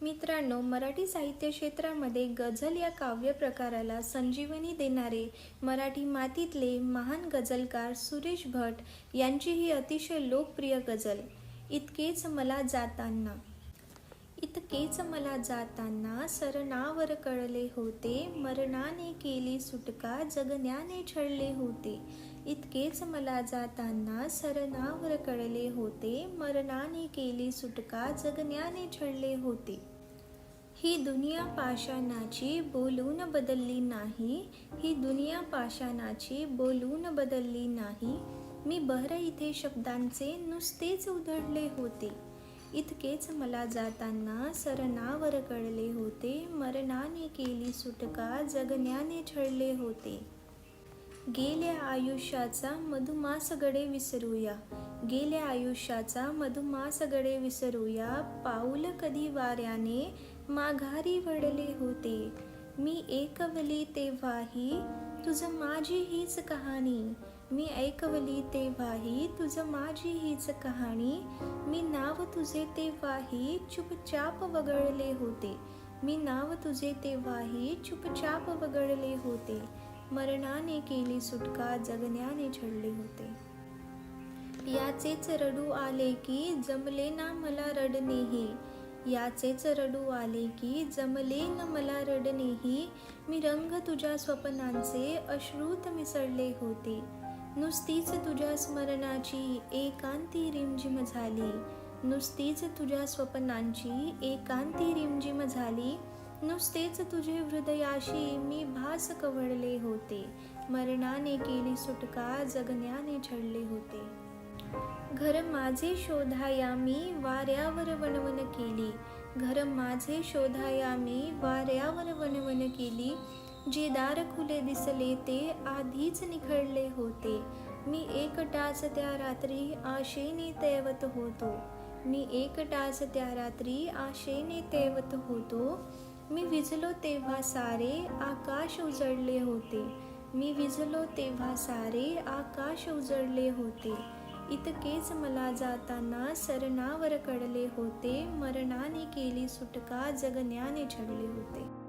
मित्रांनो, मराठी साहित्य क्षेत्रामध्ये गझल या काव्य प्रकाराला संजीवनी देणारे मराठी मातीतले महान गझलकार सुरेश भट यांची ही अतिशय लोकप्रिय गझल इतकेच मला जाताना सरनावर कळले होते, मरणाने केली सुटका जगण्याने छळले होते. इतकेच मला जाताना सरनावर कळले होते, मरणाने केली सुटका जगण्याने छळले होते. ही दुनिया पाषाणाची बोलून बदलली नाही, ही दुनिया पाषाणाची बोलून बदलली नाही. मी बहर इथे शब्दांचे नुसतेच उधळले होते. इतकेच मला जाताना सरनावर कळले होते, मरणाने केली सुटका जगण्याने छळले होते. गेल्या आयुष्याचा मधुमास गडे विसरूया, गेल्या आयुष्याचा मधुमास गडे विसरूया. पाऊल कधी वाऱ्याने माघारी वळले होते, मी ऐकवली तेव्हाही तुझं माझी हीच कहाणी. मी ऐकवली तेव्हाही तुझं माझी हीच कहाणी. मी नाव तुझे तेव्हाही चुपचाप वगळले होते, मी नाव तुझे तेव्हाही चुपचाप वगळले होते. मरणाने केली सुटका जगण्याने छळले होते. याचेच रडू आले की जमले ना मला रडणेही, याचेच रडू आले की जमले न मला रडणेही. मी रंग तुझ्या स्वप्नांचे अश्रूत मिसळले होते, नुसतीच तुझ्या स्मरणाची एकांती रिमझिम झाली. नुसतीच तुझ्या स्वप्नांची एकांती रिमझिम झाली. नुसतेच तुझे हृदयाशी मी भास कवळले होते, मरणाने केली सुटका जगण्याने छळले होते. घर माझे शोधाया मी वाऱ्यावर वणवण केली, घर माझे शोधाया मी वाऱ्यावर वणवण केली. जे दार खुले दिसले ते आधीच निखळले होते, मी एकटाच त्या रात्री आशेने तेवत होतो, मी एकटाच त्या रात्री आशेने तेवत होतो. मी विझलो तेव्हा सारे आकाश उजळले होते, मी विझलो तेव्हा सारे आकाश उजळले होते. इतकेच मला जाताना सरनावर कळले होते, मरणाने केली सुटका जगण्याने छळले होते.